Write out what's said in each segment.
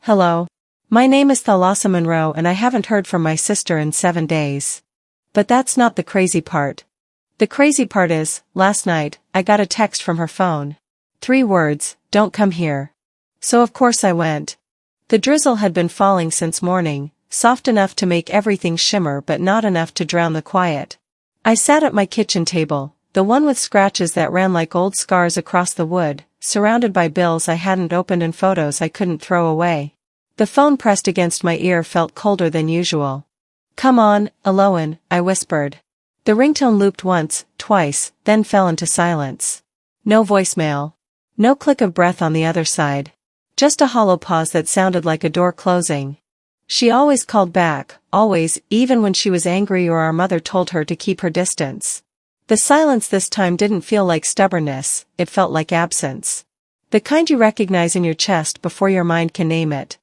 Hello. My name is Thalassa Monroe and I haven't heard from my sister in 7 days. But that's not the crazy part. The crazy part is, last night, I got a text from her phone. 3 words, "Don't come here." So of course I went. The drizzle had been falling since morning, soft enough to make everything shimmer but not enough to drown the quiet. I sat at my kitchen table, the one with scratches that ran like old scars across the wood, surrounded by bills I hadn't opened and photos I couldn't throw away. The phone pressed against my ear felt colder than usual. "Come on, Aloan," I whispered. The ringtone looped once, twice, then fell into silence. No voicemail. No click of breath on the other side. Just a hollow pause that sounded like a door closing. She always called back, always, even when she was angry or our mother told her to keep her distance. The silence this time didn't feel like stubbornness, it felt like absence. The kind you recognize in your chest before your mind can name it.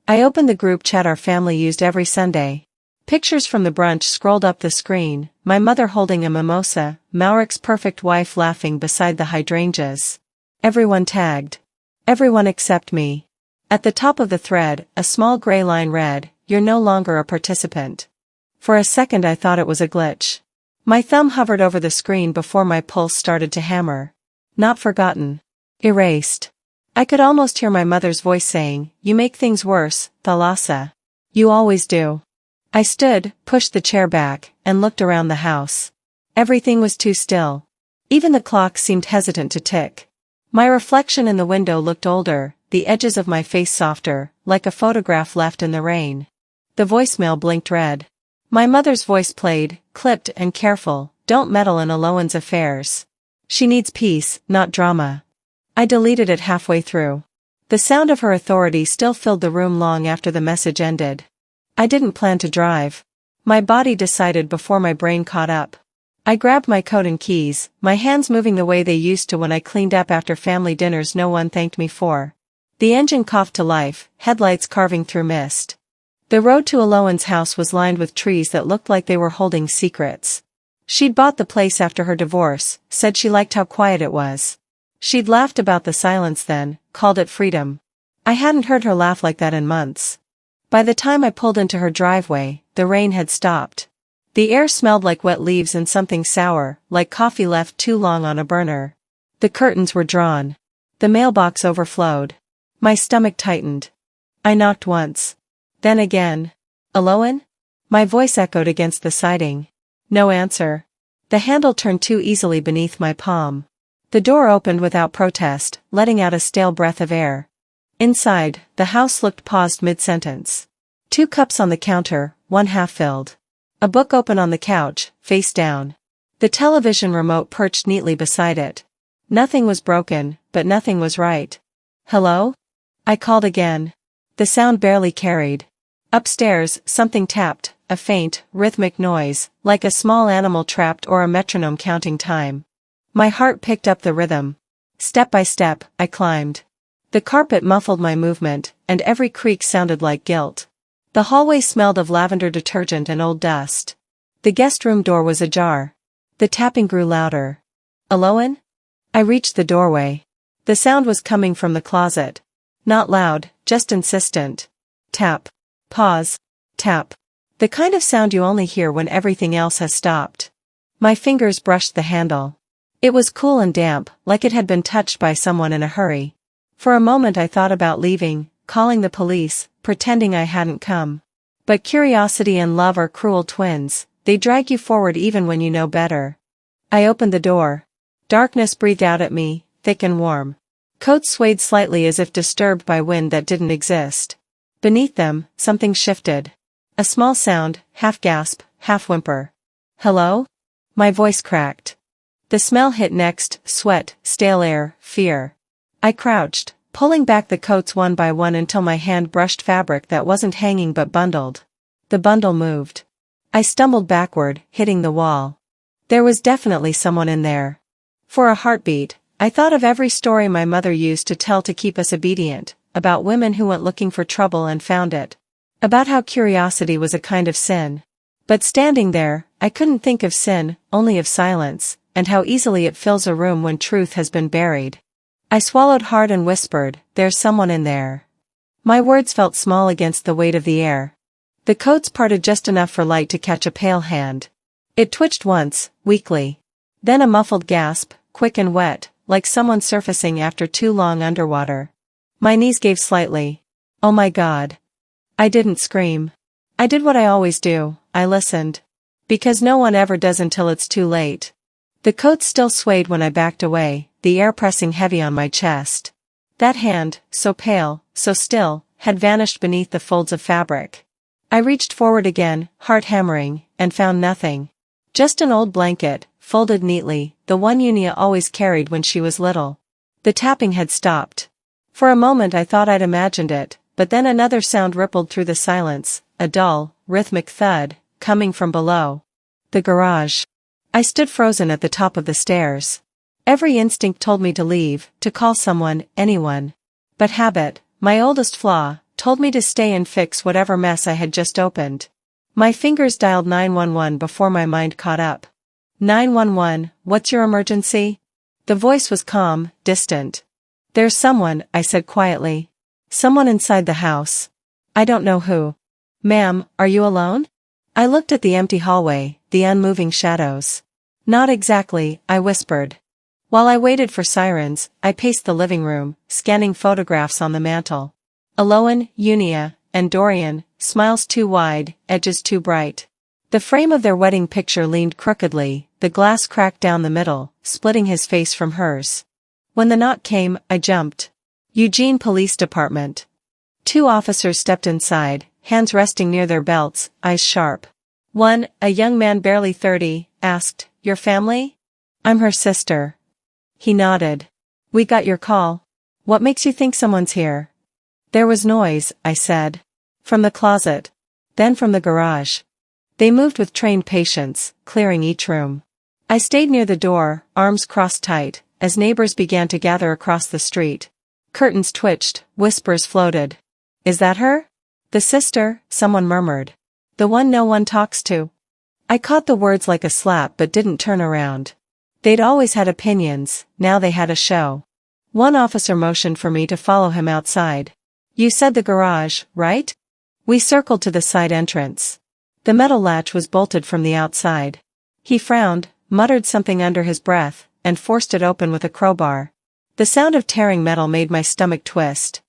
I opened the group chat our family used every Sunday. Pictures from the brunch scrolled up the screen, my mother holding a mimosa, Mauric's perfect wife laughing beside the hydrangeas. Everyone tagged. Everyone except me. At the top of the thread, a small gray line read, "You're no longer a participant." For a second I thought it was a glitch. My thumb hovered over the screen before my pulse started to hammer. Not forgotten. Erased. I could almost hear my mother's voice saying, "You make things worse, Thalassa. You always do." I stood, pushed the chair back, and looked around the house. Everything was too still. Even the clock seemed hesitant to tick. My reflection in the window looked older, the edges of my face softer, like a photograph left in the rain. The voicemail blinked red. My mother's voice played, clipped and careful, "Don't meddle in Aloan's affairs. She needs peace, not drama." I deleted it halfway through. The sound of her authority still filled the room long after the message ended. I didn't plan to drive. My body decided before my brain caught up. I grabbed my coat and keys, my hands moving the way they used to when I cleaned up after family dinners no one thanked me for. The engine coughed to life, headlights carving through mist. The road to Aloan's house was lined with trees that looked like they were holding secrets. She'd bought the place after her divorce, said she liked how quiet it was. She'd laughed about the silence then, called it freedom. I hadn't heard her laugh like that in months. By the time I pulled into her driveway, the rain had stopped. The air smelled like wet leaves and something sour, like coffee left too long on a burner. The curtains were drawn. The mailbox overflowed. My stomach tightened. I knocked once. Then again. "Aloan?" My voice echoed against the siding. No answer. The handle turned too easily beneath my palm. The door opened without protest, letting out a stale breath of air. Inside, the house looked paused mid-sentence. 2 cups on the counter, one half filled. A book open on the couch, face down. The television remote perched neatly beside it. Nothing was broken, but nothing was right. "Hello?" I called again. The sound barely carried. Upstairs, something tapped, a faint, rhythmic noise, like a small animal trapped or a metronome counting time. My heart picked up the rhythm. Step by step, I climbed. The carpet muffled my movement, and every creak sounded like guilt. The hallway smelled of lavender detergent and old dust. The guest room door was ajar. The tapping grew louder. "Aloan?" I reached the doorway. The sound was coming from the closet. Not loud, just insistent. Tap. Pause. Tap. The kind of sound you only hear when everything else has stopped. My fingers brushed the handle. It was cool and damp, like it had been touched by someone in a hurry. For a moment I thought about leaving, calling the police, pretending I hadn't come. But curiosity and love are cruel twins, they drag you forward even when you know better. I opened the door. Darkness breathed out at me, thick and warm. Coats swayed slightly as if disturbed by wind that didn't exist. Beneath them, something shifted. A small sound, half gasp, half whimper. "Hello?" My voice cracked. The smell hit next, sweat, stale air, fear. I crouched, pulling back the coats one by one until my hand brushed fabric that wasn't hanging but bundled. The bundle moved. I stumbled backward, hitting the wall. There was definitely someone in there. For a heartbeat, I thought of every story my mother used to tell to keep us obedient, about women who went looking for trouble and found it. About how curiosity was a kind of sin. But standing there, I couldn't think of sin, only of silence, and how easily it fills a room when truth has been buried. I swallowed hard and whispered, "There's someone in there." My words felt small against the weight of the air. The coats parted just enough for light to catch a pale hand. It twitched once, weakly. Then a muffled gasp, quick and wet, like someone surfacing after too long underwater. My knees gave slightly. Oh my God. I didn't scream. I did what I always do, I listened. Because no one ever does until it's too late. The coats still swayed when I backed away, the air pressing heavy on my chest. That hand, so pale, so still, had vanished beneath the folds of fabric. I reached forward again, heart hammering, and found nothing. Just an old blanket, folded neatly, the one Unia always carried when she was little. The tapping had stopped. For a moment I thought I'd imagined it, but then another sound rippled through the silence, a dull, rhythmic thud, coming from below. The garage. I stood frozen at the top of the stairs. Every instinct told me to leave, to call someone, anyone. But habit, my oldest flaw, told me to stay and fix whatever mess I had just opened. My fingers dialed 911 before my mind caught up. 911, what's your emergency? The voice was calm, distant. There's someone, I said quietly. Someone inside the house. I don't know who. Ma'am, are you alone? I looked at the empty hallway, the unmoving shadows. Not exactly, I whispered. While I waited for sirens, I paced the living room, scanning photographs on the mantel. Aloan, Unia, and Dorian, smiles too wide, edges too bright. The frame of their wedding picture leaned crookedly, the glass cracked down the middle, splitting his face from hers. When the knock came, I jumped. Eugene Police Department. 2 officers stepped inside, hands resting near their belts, eyes sharp. One, a young man barely 30, asked, "Your family?" "I'm her sister." He nodded. "We got your call. What makes you think someone's here?" "There was noise," I said. "From the closet. Then from the garage." They moved with trained patience, clearing each room. I stayed near the door, arms crossed tight, as neighbors began to gather across the street. Curtains twitched, whispers floated. "Is that her?" "The sister," someone murmured. "The one no one talks to." I caught the words like a slap but didn't turn around. They'd always had opinions, now they had a show. One officer motioned for me to follow him outside. "You said the garage, right?" We circled to the side entrance. The metal latch was bolted from the outside. He frowned, muttered something under his breath, and forced it open with a crowbar. The sound of tearing metal made my stomach twist.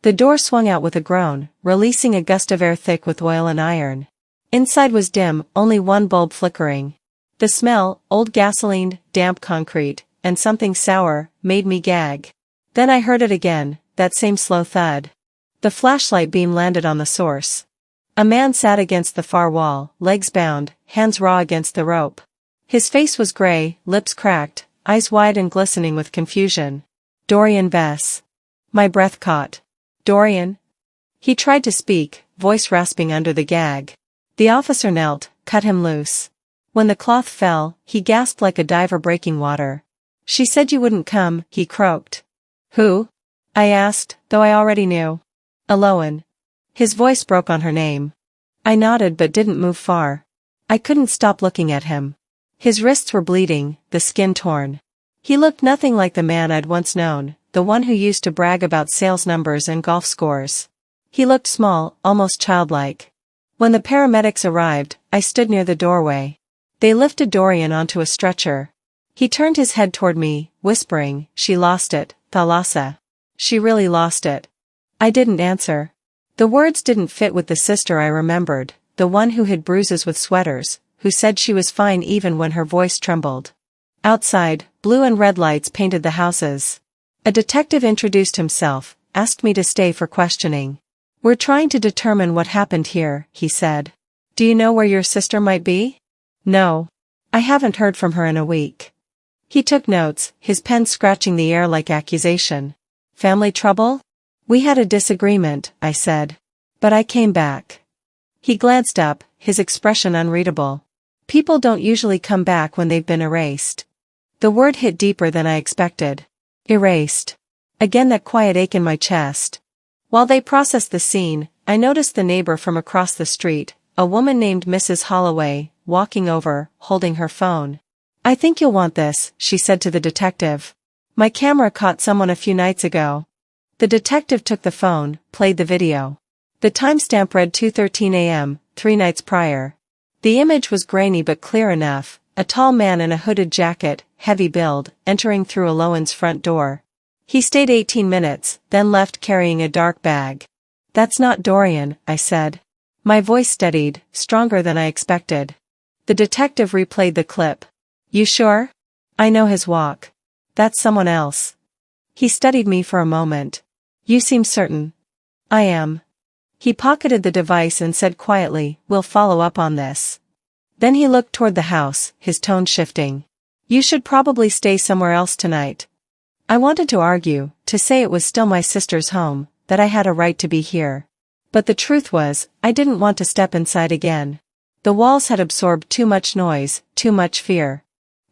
The door swung out with a groan, releasing a gust of air thick with oil and iron. Inside was dim, only one bulb flickering. The smell, old gasoline, damp concrete, and something sour, made me gag. Then I heard it again, that same slow thud. The flashlight beam landed on the source. A man sat against the far wall, legs bound, hands raw against the rope. His face was gray, lips cracked, eyes wide and glistening with confusion. Dorian Bess. My breath caught. "Dorian?" He tried to speak, voice rasping under the gag. The officer knelt, cut him loose. When the cloth fell, he gasped like a diver breaking water. "She said you wouldn't come," he croaked. "Who?" I asked, though I already knew. "Aloan." His voice broke on her name. I nodded but didn't move far. I couldn't stop looking at him. His wrists were bleeding, the skin torn. He looked nothing like the man I'd once known, the one who used to brag about sales numbers and golf scores. He looked small, almost childlike. When the paramedics arrived, I stood near the doorway. They lifted Dorian onto a stretcher. He turned his head toward me, whispering, "She lost it, Thalassa. She really lost it." I didn't answer. The words didn't fit with the sister I remembered, the one who hid bruises with sweaters, who said she was fine even when her voice trembled. Outside, blue and red lights painted the houses. A detective introduced himself, asked me to stay for questioning. "We're trying to determine what happened here," he said. "Do you know where your sister might be?" "No. I haven't heard from her in a week." He took notes, his pen scratching the air like accusation. "Family trouble?" "We had a disagreement," I said. "But I came back." He glanced up, his expression unreadable. People don't usually come back when they've been erased. The word hit deeper than I expected. Erased. Again that quiet ache in my chest. While they processed the scene, I noticed the neighbor from across the street, a woman named Mrs. Holloway, walking over, holding her phone. "I think you'll want this," she said to the detective. "My camera caught someone a few nights ago." The detective took the phone, played the video. The timestamp read 2:13 a.m., 3 nights prior. The image was grainy but clear enough, a tall man in a hooded jacket, heavy build, entering through Alohan's front door. He stayed 18 minutes, then left carrying a dark bag. "That's not Dorian," I said. My voice steadied, stronger than I expected. The detective replayed the clip. "You sure?" "I know his walk. That's someone else." He studied me for a moment. "You seem certain." "I am." He pocketed the device and said quietly, "We'll follow up on this." Then he looked toward the house, his tone shifting. "You should probably stay somewhere else tonight." I wanted to argue, to say it was still my sister's home, that I had a right to be here. But the truth was, I didn't want to step inside again. The walls had absorbed too much noise, too much fear.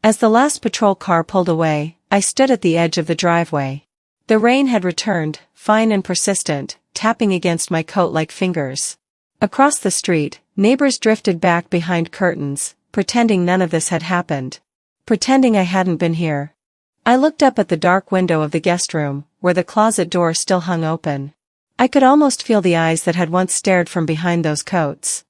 As the last patrol car pulled away, I stood at the edge of the driveway. The rain had returned, fine and persistent, tapping against my coat like fingers. Across the street, neighbors drifted back behind curtains, pretending none of this had happened. Pretending I hadn't been here. I looked up at the dark window of the guest room, where the closet door still hung open. I could almost feel the eyes that had once stared from behind those coats.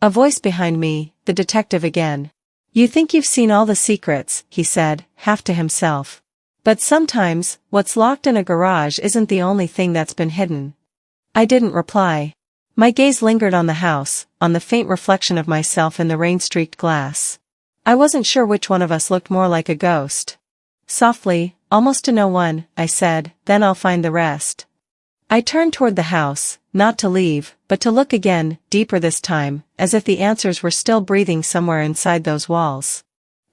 A voice behind me, the detective again. "You think you've seen all the secrets," he said, half to himself. "But sometimes, what's locked in a garage isn't the only thing that's been hidden." I didn't reply. My gaze lingered on the house, on the faint reflection of myself in the rain-streaked glass. I wasn't sure which one of us looked more like a ghost. Softly, almost to no one, I said, "Then I'll find the rest." I turned toward the house, not to leave, but to look again, deeper this time, as if the answers were still breathing somewhere inside those walls.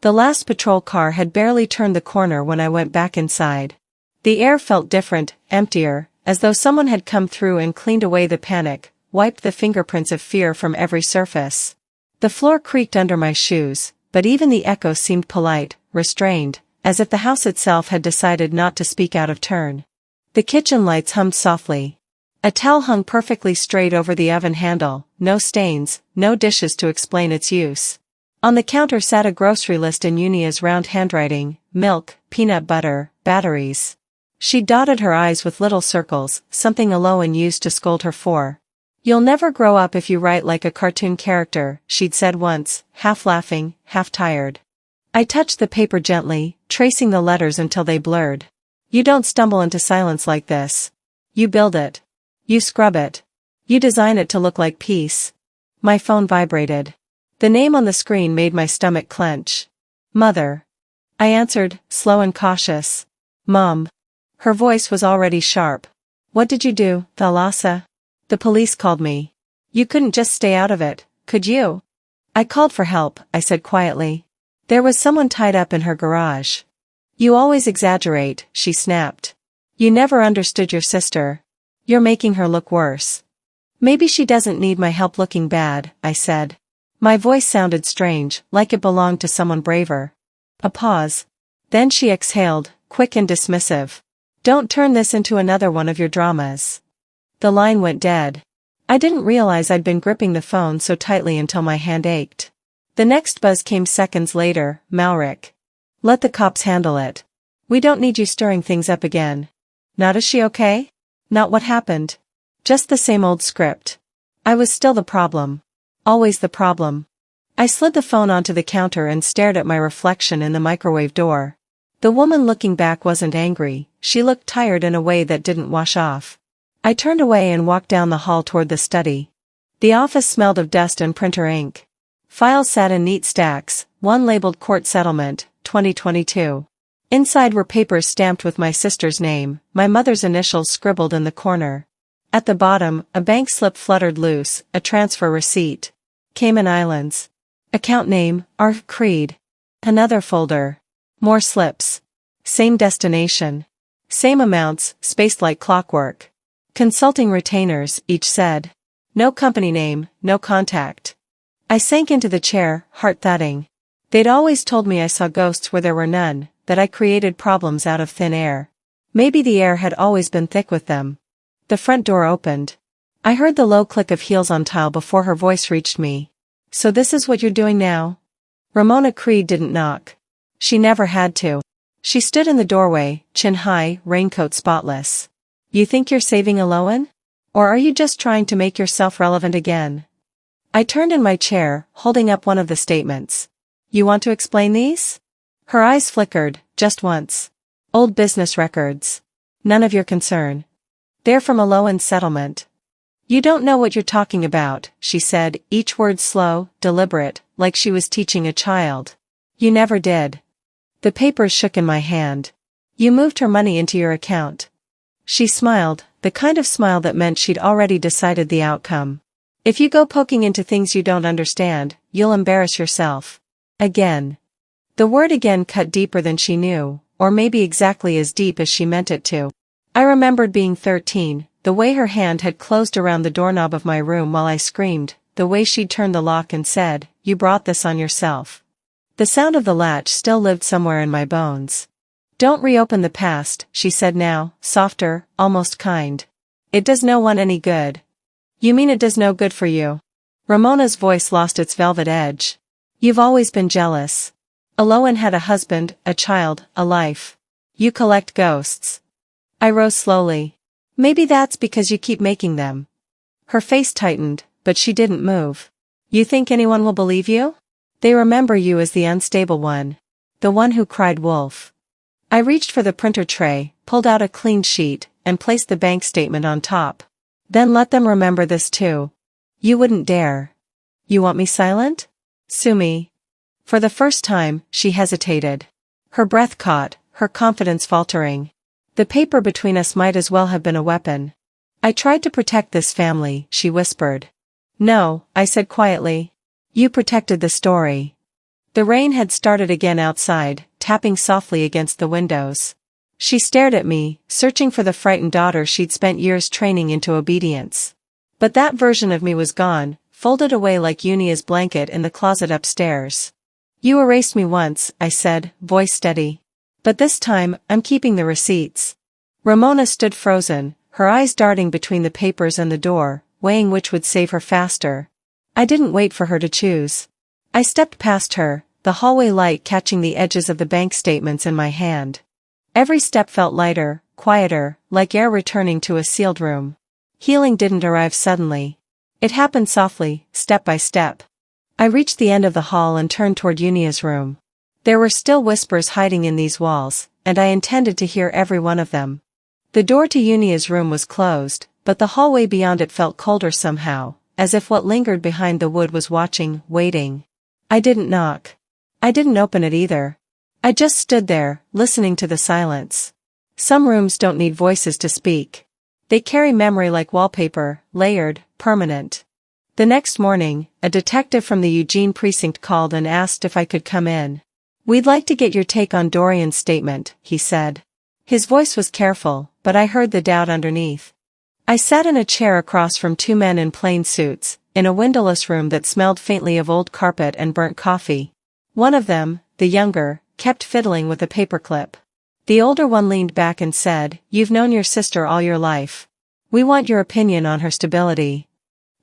The last patrol car had barely turned the corner when I went back inside. The air felt different, emptier, as though someone had come through and cleaned away the panic, wiped the fingerprints of fear from every surface. The floor creaked under my shoes, but even the echo seemed polite, restrained, as if the house itself had decided not to speak out of turn. The kitchen lights hummed softly. A towel hung perfectly straight over the oven handle, no stains, no dishes to explain its use. On the counter sat a grocery list in Unia's round handwriting: milk, peanut butter, batteries. She dotted her eyes with little circles, something Alohan used to scold her for. "You'll never grow up if you write like a cartoon character," she'd said once, half laughing, half tired. I touched the paper gently, tracing the letters until they blurred. "You don't stumble into silence like this. You build it. You scrub it. You design it to look like peace." My phone vibrated. The name on the screen made my stomach clench. "Mother." I answered, slow and cautious. "Mom." Her voice was already sharp. "What did you do, Thalassa?" "The police called me." "You couldn't just stay out of it, could you?" "I called for help," I said quietly. "There was someone tied up in her garage." "You always exaggerate," she snapped. "You never understood your sister. You're making her look worse." "Maybe she doesn't need my help looking bad," I said. My voice sounded strange, like it belonged to someone braver. A pause. Then she exhaled, quick and dismissive. "Don't turn this into another one of your dramas." The line went dead. I didn't realize I'd been gripping the phone so tightly until my hand ached. The next buzz came seconds later: "Malric. Let the cops handle it. We don't need you stirring things up again." "Not is she okay?" "Not what happened. Just the same old script." I was still the problem. Always the problem. I slid the phone onto the counter and stared at my reflection in the microwave door. The woman looking back wasn't angry, she looked tired in a way that didn't wash off. I turned away and walked down the hall toward the study. The office smelled of dust and printer ink. Files sat in neat stacks, one labeled Court Settlement, 2022. Inside were papers stamped with my sister's name, my mother's initials scribbled in the corner. At the bottom, a bank slip fluttered loose, a transfer receipt. Cayman Islands. Account name, R. Creed. Another folder. More slips. Same destination. Same amounts, spaced like clockwork. Consulting retainers, each said. No company name, no contact. I sank into the chair, heart thudding. They'd always told me I saw ghosts where there were none, that I created problems out of thin air. Maybe the air had always been thick with them. The front door opened. I heard the low click of heels on tile before her voice reached me. "So this is what you're doing now?" Ramona Creed didn't knock. She never had to. She stood in the doorway, chin high, raincoat spotless. You think you're saving Aloan? Or are you just trying to make yourself relevant again? I turned in my chair, holding up one of the statements. You want to explain these? Her eyes flickered, just once. Old business records. None of your concern. They're from Aloan's settlement. You don't know what you're talking about, she said, each word slow, deliberate, like she was teaching a child. You never did. The papers shook in my hand. You moved her money into your account. She smiled, the kind of smile that meant she'd already decided the outcome. If you go poking into things you don't understand, you'll embarrass yourself. Again. The word again cut deeper than she knew, or maybe exactly as deep as she meant it to. I remembered being 13, the way her hand had closed around the doorknob of my room while I screamed, the way she'd turned the lock and said, "You brought this on yourself." The sound of the latch still lived somewhere in my bones. Don't reopen the past, she said now, softer, almost kind. It does no one any good. You mean it does no good for you? Ramona's voice lost its velvet edge. You've always been jealous. Aloan had a husband, a child, a life. You collect ghosts. I rose slowly. Maybe that's because you keep making them. Her face tightened, but she didn't move. You think anyone will believe you? They remember you as the unstable one. The one who cried wolf. I reached for the printer tray, pulled out a clean sheet, and placed the bank statement on top. Then let them remember this too. You wouldn't dare. You want me silent? Sue me. For the first time, she hesitated. Her breath caught, her confidence faltering. The paper between us might as well have been a weapon. I tried to protect this family, she whispered. No, I said quietly. You protected the story. The rain had started again outside, tapping softly against the windows. She stared at me, searching for the frightened daughter she'd spent years training into obedience. But that version of me was gone, folded away like Unia's blanket in the closet upstairs. You erased me once, I said, voice steady. But this time, I'm keeping the receipts. Ramona stood frozen, her eyes darting between the papers and the door, weighing which would save her faster. I didn't wait for her to choose. I stepped past her, the hallway light catching the edges of the bank statements in my hand. Every step felt lighter, quieter, like air returning to a sealed room. Healing didn't arrive suddenly. It happened softly, step by step. I reached the end of the hall and turned toward Unia's room. There were still whispers hiding in these walls, and I intended to hear every one of them. The door to Unia's room was closed, but the hallway beyond it felt colder somehow, as if what lingered behind the wood was watching, waiting. I didn't knock. I didn't open it either. I just stood there, listening to the silence. Some rooms don't need voices to speak. They carry memory like wallpaper, layered, permanent. The next morning, a detective from the Eugene precinct called and asked if I could come in. We'd like to get your take on Dorian's statement, he said. His voice was careful, but I heard the doubt underneath. I sat in a chair across from two men in plain suits, in a windowless room that smelled faintly of old carpet and burnt coffee. One of them, the younger, kept fiddling with a paperclip. The older one leaned back and said, "You've known your sister all your life. We want your opinion on her stability."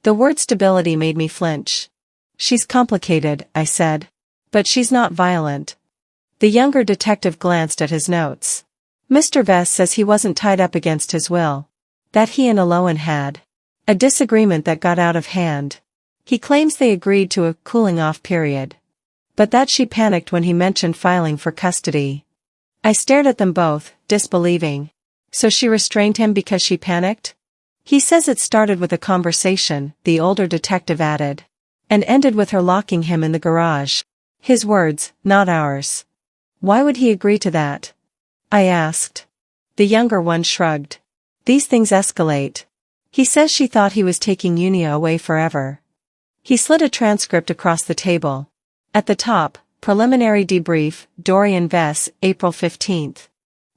The word stability made me flinch. She's complicated, I said. But she's not violent. The younger detective glanced at his notes. Mr. Vess says he wasn't tied up against his will. That he and Aloan had a disagreement that got out of hand. He claims they agreed to a cooling-off period. But that she panicked when he mentioned filing for custody. I stared at them both, disbelieving. So she restrained him because she panicked? He says it started with a conversation, the older detective added. And ended with her locking him in the garage. His words, not ours. Why would he agree to that? I asked. The younger one shrugged. These things escalate. He says she thought he was taking Unia away forever. He slid a transcript across the table. At the top, preliminary debrief, Dorian Vess, April 15th.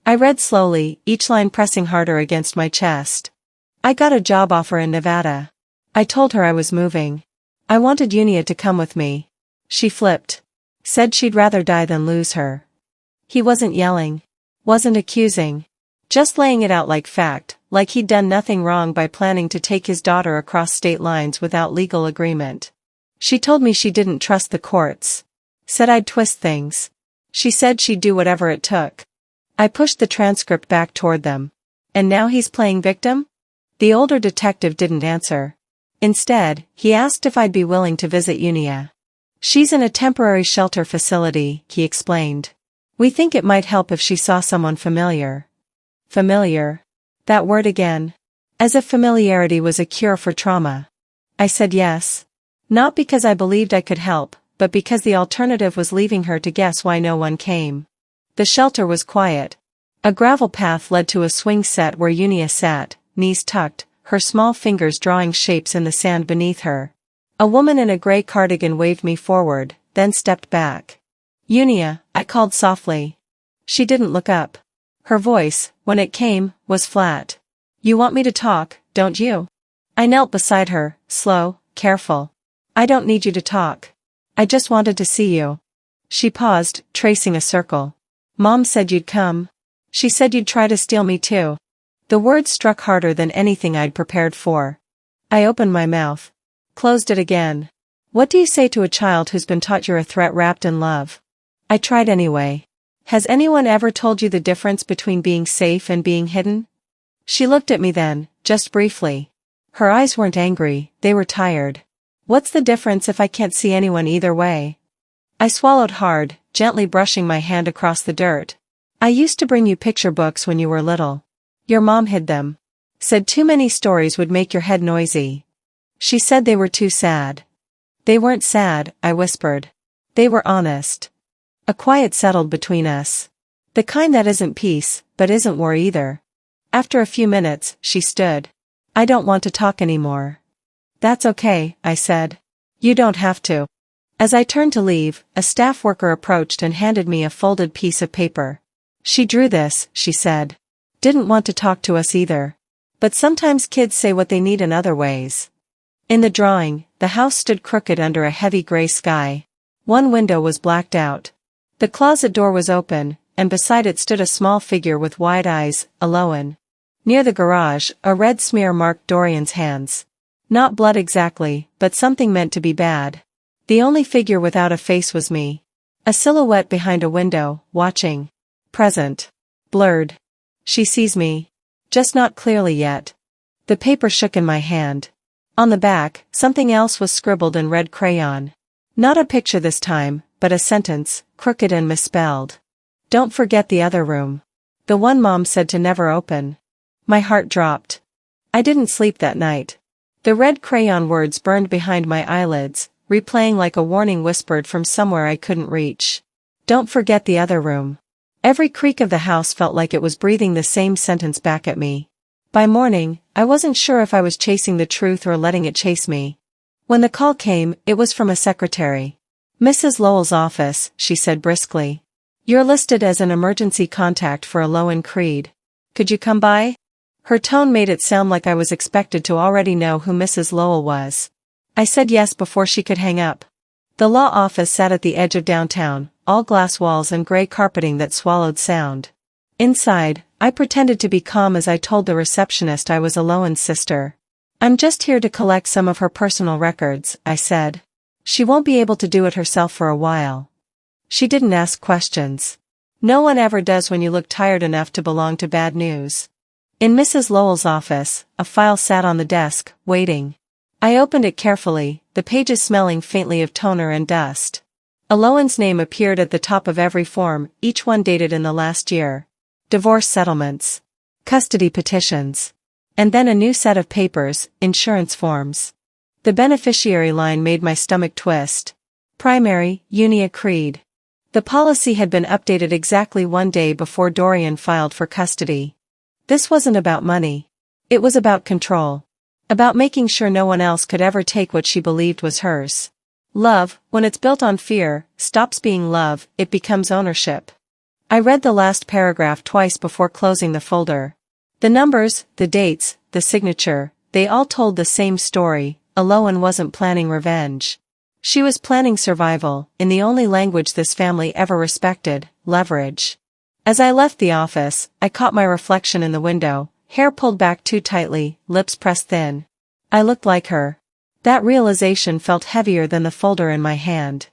I read slowly, each line pressing harder against my chest. I got a job offer in Nevada. I told her I was moving. I wanted Unia to come with me. She flipped. Said she'd rather die than lose her. He wasn't yelling. Wasn't accusing. Just laying it out like fact, like he'd done nothing wrong by planning to take his daughter across state lines without legal agreement. She told me she didn't trust the courts. Said I'd twist things. She said she'd do whatever it took. I pushed the transcript back toward them. And now he's playing victim? The older detective didn't answer. Instead, he asked if I'd be willing to visit Unia. She's in a temporary shelter facility, he explained. We think it might help if she saw someone familiar. Familiar? That word again. As if familiarity was a cure for trauma. I said yes. Not because I believed I could help, but because the alternative was leaving her to guess why no one came. The shelter was quiet. A gravel path led to a swing set where Unia sat, knees tucked, her small fingers drawing shapes in the sand beneath her. A woman in a gray cardigan waved me forward, then stepped back. Unia, I called softly. She didn't look up. Her voice, when it came, was flat. You want me to talk, don't you? I knelt beside her, slow, careful. I don't need you to talk. I just wanted to see you. She paused, tracing a circle. Mom said you'd come. She said you'd try to steal me too. The words struck harder than anything I'd prepared for. I opened my mouth. Closed it again. What do you say to a child who's been taught you're a threat wrapped in love? I tried anyway. Has anyone ever told you the difference between being safe and being hidden? She looked at me then, just briefly. Her eyes weren't angry, they were tired. What's the difference if I can't see anyone either way? I swallowed hard, gently brushing my hand across the dirt. I used to bring you picture books when you were little. Your mom hid them. Said too many stories would make your head noisy. She said they were too sad. They weren't sad, I whispered. They were honest. A quiet settled between us. The kind that isn't peace, but isn't war either. After a few minutes, she stood. I don't want to talk anymore. That's okay, I said. You don't have to. As I turned to leave, a staff worker approached and handed me a folded piece of paper. She drew this, she said. Didn't want to talk to us either. But sometimes kids say what they need in other ways. In the drawing, the house stood crooked under a heavy gray sky. One window was blacked out. The closet door was open, and beside it stood a small figure with wide eyes, alone. Near the garage, a red smear marked Dorian's hands. Not blood exactly, but something meant to be bad. The only figure without a face was me. A silhouette behind a window, watching. Present. Blurred. She sees me. Just not clearly yet. The paper shook in my hand. On the back, something else was scribbled in red crayon. Not a picture this time, but a sentence, crooked and misspelled. Don't forget the other room. The one Mom said to never open. My heart dropped. I didn't sleep that night. The red crayon words burned behind my eyelids, replaying like a warning whispered from somewhere I couldn't reach. Don't forget the other room. Every creak of the house felt like it was breathing the same sentence back at me. By morning, I wasn't sure if I was chasing the truth or letting it chase me. When the call came, it was from a secretary. Mrs. Lowell's office, she said briskly. You're listed as an emergency contact for a low in Creed. Could you come by? Her tone made it sound like I was expected to already know who Mrs. Lowell was. I said yes before she could hang up. The law office sat at the edge of downtown, all glass walls and gray carpeting that swallowed sound. Inside, I pretended to be calm as I told the receptionist I was Alohan's sister. I'm just here to collect some of her personal records, I said. She won't be able to do it herself for a while. She didn't ask questions. No one ever does when you look tired enough to belong to bad news. In Mrs. Lowell's office, a file sat on the desk, waiting. I opened it carefully, the pages smelling faintly of toner and dust. Alohan's name appeared at the top of every form, each one dated in the last year. Divorce settlements. Custody petitions. And then a new set of papers, insurance forms. The beneficiary line made my stomach twist. Primary, Unia Creed. The policy had been updated exactly one day before Dorian filed for custody. This wasn't about money. It was about control. About making sure no one else could ever take what she believed was hers. Love, when it's built on fear, stops being love, it becomes ownership. I read the last paragraph twice before closing the folder. The numbers, the dates, the signature, they all told the same story. Alohan wasn't planning revenge. She was planning survival, in the only language this family ever respected, leverage. As I left the office, I caught my reflection in the window, hair pulled back too tightly, lips pressed thin. I looked like her. That realization felt heavier than the folder in my hand.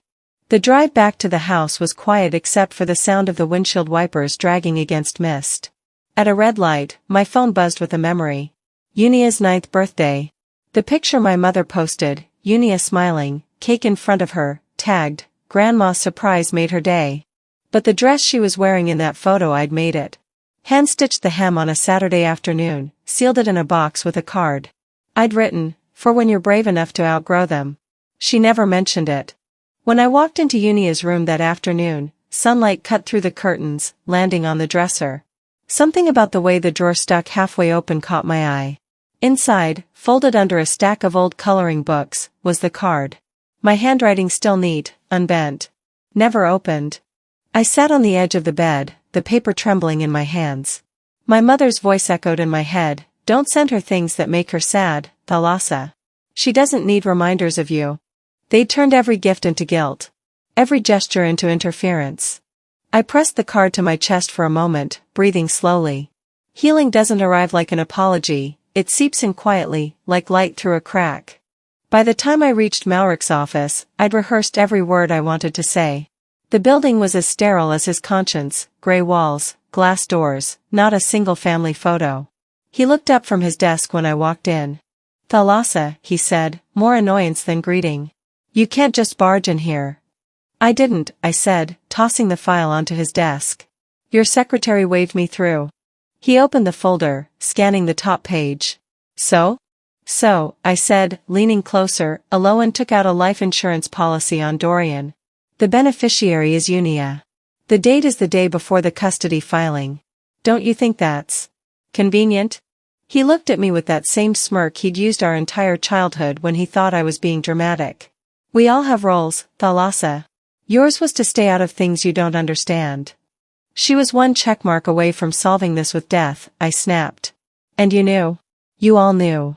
The drive back to the house was quiet except for the sound of the windshield wipers dragging against mist. At a red light, my phone buzzed with a memory. Unia's 9th birthday. The picture my mother posted, Unia smiling, cake in front of her, tagged, Grandma's surprise made her day. But the dress she was wearing in that photo, I'd made it. Hand-stitched the hem on a Saturday afternoon, sealed it in a box with a card. I'd written, for when you're brave enough to outgrow them. She never mentioned it. When I walked into Unia's room that afternoon, sunlight cut through the curtains, landing on the dresser. Something about the way the drawer stuck halfway open caught my eye. Inside, folded under a stack of old coloring books, was the card. My handwriting still neat, unbent. Never opened. I sat on the edge of the bed, the paper trembling in my hands. My mother's voice echoed in my head, "Don't send her things that make her sad, Thalassa. She doesn't need reminders of you." They'd turned every gift into guilt. Every gesture into interference. I pressed the card to my chest for a moment, breathing slowly. Healing doesn't arrive like an apology, it seeps in quietly, like light through a crack. By the time I reached Malrich's office, I'd rehearsed every word I wanted to say. The building was as sterile as his conscience, gray walls, glass doors, not a single family photo. He looked up from his desk when I walked in. "Thalassa," he said, more annoyance than greeting. "You can't just barge in here." "I didn't," I said, tossing the file onto his desk. "Your secretary waved me through." He opened the folder, scanning the top page. So, I said, leaning closer. Aloan took out a life insurance policy on Dorian. The beneficiary is Unia. The date is the day before the custody filing. Don't you think that's convenient? He looked at me with that same smirk he'd used our entire childhood when he thought I was being dramatic. "We all have roles, Thalassa. Yours was to stay out of things you don't understand." She was one checkmark away from solving this with death, I snapped. "And you knew? You all knew."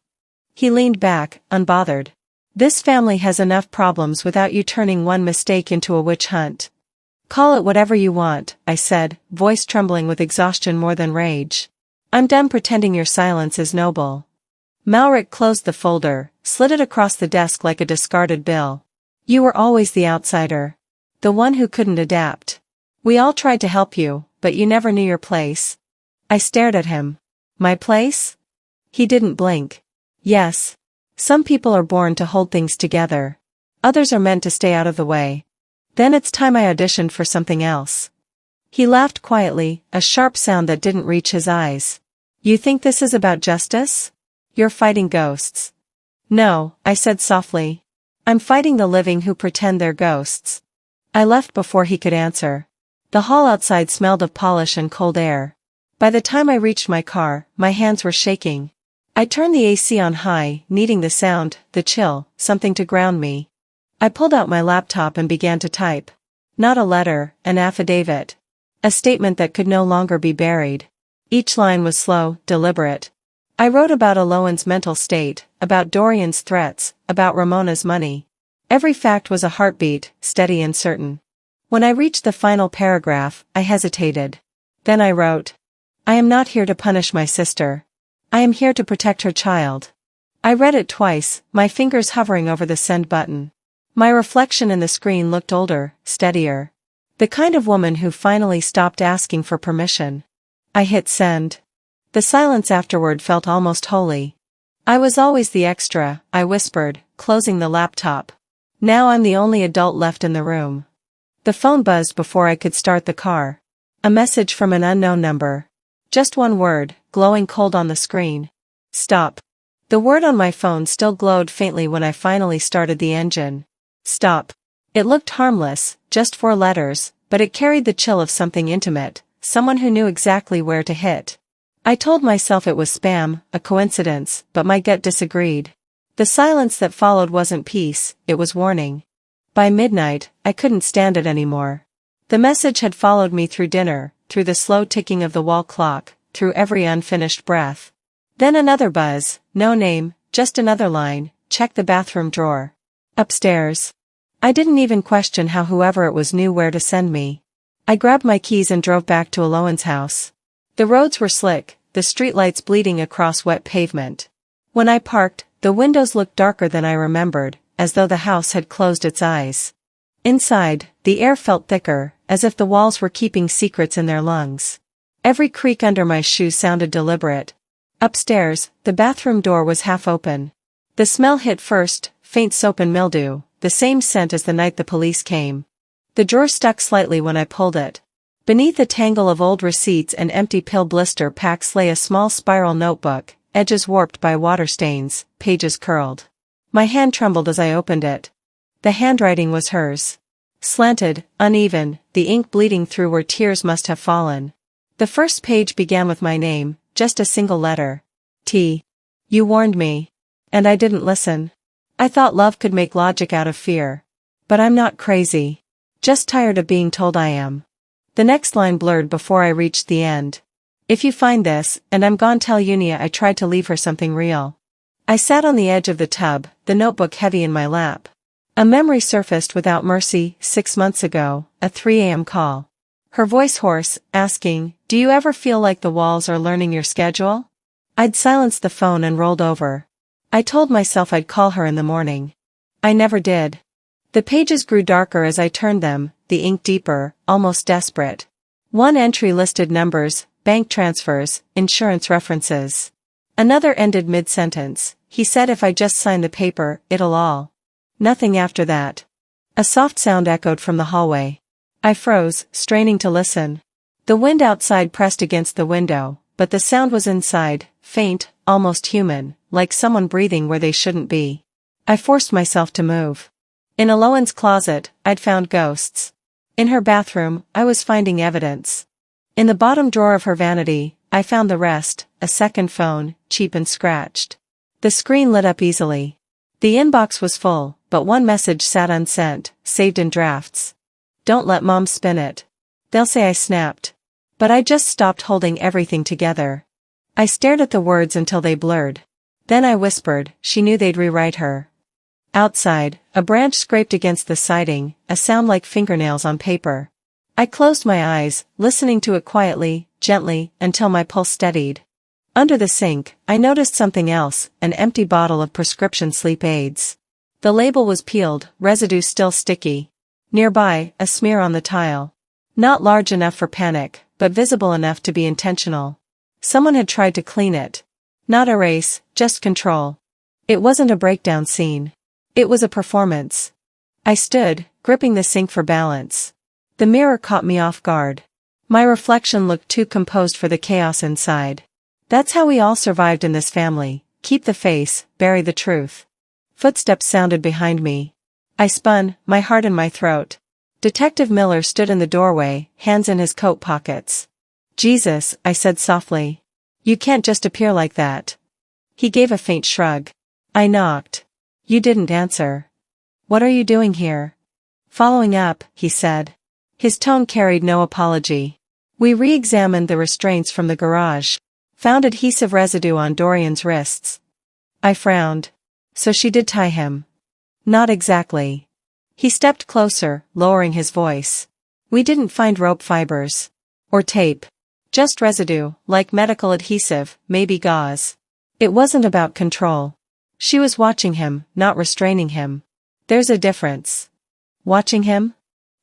He leaned back, unbothered. "This family has enough problems without you turning one mistake into a witch hunt." "Call it whatever you want," I said, voice trembling with exhaustion more than rage. "I'm done pretending your silence is noble." Malrich closed the folder, slid it across the desk like a discarded bill. "You were always the outsider. The one who couldn't adapt. We all tried to help you, but you never knew your place." I stared at him. "My place?" He didn't blink. "Yes. Some people are born to hold things together. Others are meant to stay out of the way. Then it's time I auditioned for something else." He laughed quietly, a sharp sound that didn't reach his eyes. "You think this is about justice? You're fighting ghosts." "No," I said softly. "I'm fighting the living who pretend they're ghosts." I left before he could answer. The hall outside smelled of polish and cold air. By the time I reached my car, my hands were shaking. I turned the AC on high, needing the sound, the chill, something to ground me. I pulled out my laptop and began to type. Not a letter, an affidavit. A statement that could no longer be buried. Each line was slow, deliberate. I wrote about Aloan's mental state, about Dorian's threats, about Ramona's money. Every fact was a heartbeat, steady and certain. When I reached the final paragraph, I hesitated. Then I wrote, "I am not here to punish my sister. I am here to protect her child." I read it twice, my fingers hovering over the send button. My reflection in the screen looked older, steadier. The kind of woman who finally stopped asking for permission. I hit send. The silence afterward felt almost holy. "I was always the extra," I whispered, closing the laptop. "Now I'm the only adult left in the room." The phone buzzed before I could start the car. A message from an unknown number. Just one word, glowing cold on the screen. "Stop." The word on my phone still glowed faintly when I finally started the engine. "Stop." It looked harmless, just 4 letters, but it carried the chill of something intimate, someone who knew exactly where to hit. I told myself it was spam, a coincidence, but my gut disagreed. The silence that followed wasn't peace, it was warning. By midnight, I couldn't stand it anymore. The message had followed me through dinner, through the slow ticking of the wall clock, through every unfinished breath. Then another buzz, no name, just another line, check the bathroom drawer. Upstairs. I didn't even question how whoever it was knew where to send me. I grabbed my keys and drove back to Aloan's house. The roads were slick, the streetlights bleeding across wet pavement. When I parked, the windows looked darker than I remembered, as though the house had closed its eyes. Inside, the air felt thicker, as if the walls were keeping secrets in their lungs. Every creak under my shoe sounded deliberate. Upstairs, the bathroom door was half open. The smell hit first, faint soap and mildew, the same scent as the night the police came. The drawer stuck slightly when I pulled it. Beneath a tangle of old receipts and empty pill blister packs lay a small spiral notebook, edges warped by water stains, pages curled. My hand trembled as I opened it. The handwriting was hers. Slanted, uneven, the ink bleeding through where tears must have fallen. The first page began with my name, just a single letter. T. You warned me. And I didn't listen. I thought love could make logic out of fear. But I'm not crazy. Just tired of being told I am. The next line blurred before I reached the end. If you find this, and I'm gone, tell Unia I tried to leave her something real. I sat on the edge of the tub, the notebook heavy in my lap. A memory surfaced without mercy, 6 months ago, a 3 a.m. call. Her voice hoarse, asking, "Do you ever feel like the walls are learning your schedule?" I'd silenced the phone and rolled over. I told myself I'd call her in the morning. I never did. The pages grew darker as I turned them, the ink deeper, almost desperate. One entry listed numbers, bank transfers, insurance references. Another ended mid-sentence. He said if I just sign the paper, it'll all. Nothing after that. A soft sound echoed from the hallway. I froze, straining to listen. The wind outside pressed against the window, but the sound was inside, faint, almost human, like someone breathing where they shouldn't be. I forced myself to move. In Alohan's closet, I'd found ghosts. In her bathroom, I was finding evidence. In the bottom drawer of her vanity, I found the rest, a second phone, cheap and scratched. The screen lit up easily. The inbox was full, but one message sat unsent, saved in drafts. Don't let Mom spin it. They'll say I snapped. But I just stopped holding everything together. I stared at the words until they blurred. Then I whispered, she knew they'd rewrite her. Outside, a branch scraped against the siding, a sound like fingernails on paper. I closed my eyes, listening to it quietly, gently, until my pulse steadied. Under the sink, I noticed something else, an empty bottle of prescription sleep aids. The label was peeled, residue still sticky. Nearby, a smear on the tile. Not large enough for panic, but visible enough to be intentional. Someone had tried to clean it. Not erase, just control. It wasn't a breakdown scene. It was a performance. I stood, gripping the sink for balance. The mirror caught me off guard. My reflection looked too composed for the chaos inside. That's how we all survived in this family, keep the face, bury the truth. Footsteps sounded behind me. I spun, my heart in my throat. Detective Miller stood in the doorway, hands in his coat pockets. Jesus, I said softly. You can't just appear like that. He gave a faint shrug. I knocked. You didn't answer. What are you doing here? Following up, he said. His tone carried no apology. We re-examined the restraints from the garage. Found adhesive residue on Dorian's wrists. I frowned. So she did tie him. Not exactly. He stepped closer, lowering his voice. We didn't find rope fibers. Or tape. Just residue, like medical adhesive, maybe gauze. It wasn't about control. She was watching him, not restraining him. There's a difference. Watching him?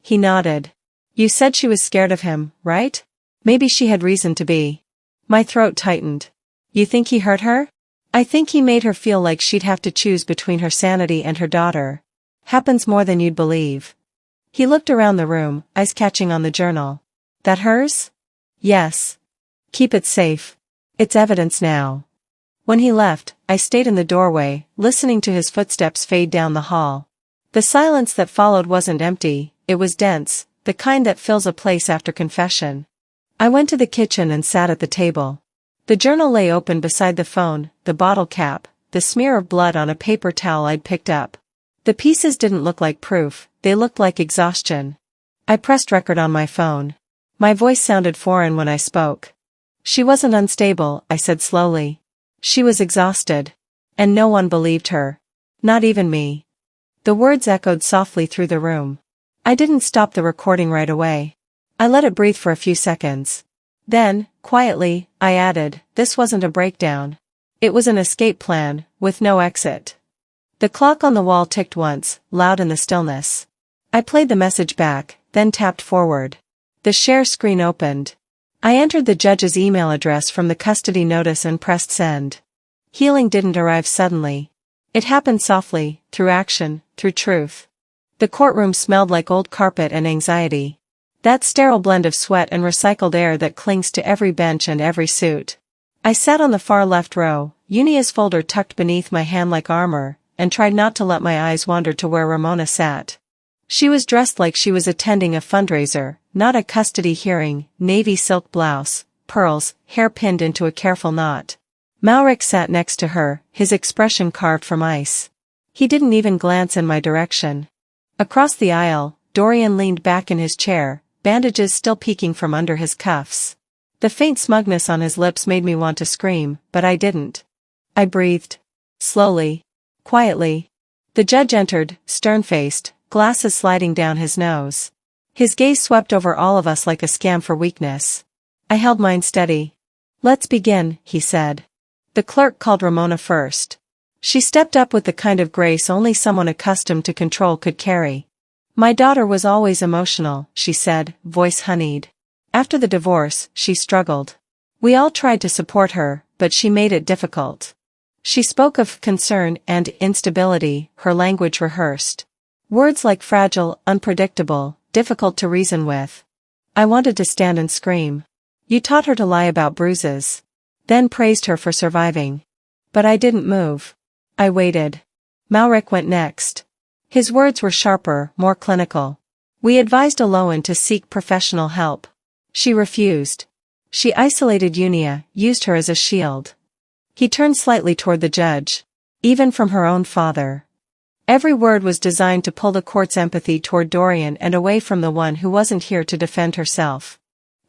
He nodded. You said she was scared of him, right? Maybe she had reason to be. My throat tightened. You think he hurt her? I think he made her feel like she'd have to choose between her sanity and her daughter. Happens more than you'd believe. He looked around the room, eyes catching on the journal. That hers? Yes. Keep it safe. It's evidence now. When he left, I stayed in the doorway, listening to his footsteps fade down the hall. The silence that followed wasn't empty, it was dense, the kind that fills a place after confession. I went to the kitchen and sat at the table. The journal lay open beside the phone, the bottle cap, the smear of blood on a paper towel I'd picked up. The pieces didn't look like proof, they looked like exhaustion. I pressed record on my phone. My voice sounded foreign when I spoke. She wasn't unstable, I said slowly. She was exhausted. And no one believed her. Not even me. The words echoed softly through the room. I didn't stop the recording right away. I let it breathe for a few seconds. Then, quietly, I added, this wasn't a breakdown. It was an escape plan, with no exit. The clock on the wall ticked once, loud in the stillness. I played the message back, then tapped forward. The share screen opened. I entered the judge's email address from the custody notice and pressed send. Healing didn't arrive suddenly. It happened softly, through action, through truth. The courtroom smelled like old carpet and anxiety. That sterile blend of sweat and recycled air that clings to every bench and every suit. I sat on the far left row, Unia's folder tucked beneath my hand like armor, and tried not to let my eyes wander to where Ramona sat. She was dressed like she was attending a fundraiser, not a custody hearing, navy silk blouse, pearls, hair pinned into a careful knot. Malric sat next to her, his expression carved from ice. He didn't even glance in my direction. Across the aisle, Dorian leaned back in his chair, bandages still peeking from under his cuffs. The faint smugness on his lips made me want to scream, but I didn't. I breathed. Slowly. Quietly. The judge entered, stern-faced, glasses sliding down his nose. His gaze swept over all of us like a scam for weakness. I held mine steady. "Let's begin," he said. The clerk called Ramona first. She stepped up with the kind of grace only someone accustomed to control could carry. "My daughter was always emotional," she said, voice honeyed. "After the divorce, she struggled. We all tried to support her, but she made it difficult." She spoke of concern and instability, her language rehearsed. Words like fragile, unpredictable, difficult to reason with. I wanted to stand and scream. "You taught her to lie about bruises." Then praised her for surviving. But I didn't move. I waited. Malric went next. His words were sharper, more clinical. "We advised Aloan to seek professional help. She refused. She isolated Unia, used her as a shield." He turned slightly toward the judge. "Even from her own father." Every word was designed to pull the court's empathy toward Dorian and away from the one who wasn't here to defend herself.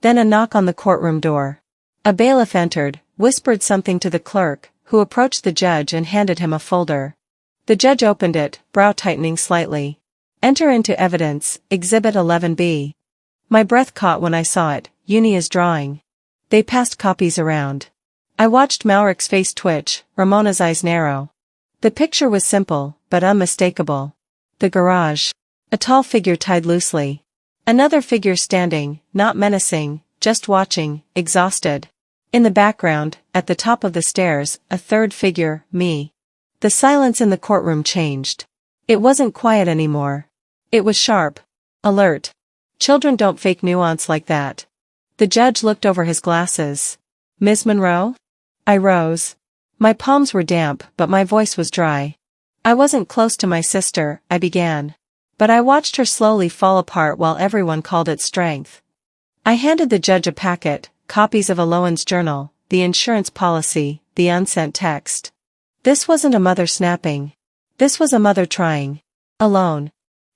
Then a knock on the courtroom door. A bailiff entered, whispered something to the clerk, who approached the judge and handed him a folder. The judge opened it, brow tightening slightly. "Enter into evidence, Exhibit 11B. My breath caught when I saw it, Unia's drawing. They passed copies around. I watched Malric's face twitch, Ramona's eyes narrow. The picture was simple, but unmistakable. The garage. A tall figure tied loosely. Another figure standing, not menacing, just watching, exhausted. In the background, at the top of the stairs, a third figure, me. The silence in the courtroom changed. It wasn't quiet anymore. It was sharp. Alert. Children don't fake nuance like that. The judge looked over his glasses. "Ms. Monroe?" I rose. My palms were damp, but my voice was dry. "I wasn't close to my sister," I began. But I watched her slowly fall apart while everyone called it strength. I handed the judge a packet, copies of Aloan's journal, the insurance policy, the unsent text. This wasn't a mother snapping. This was a mother trying. Alone.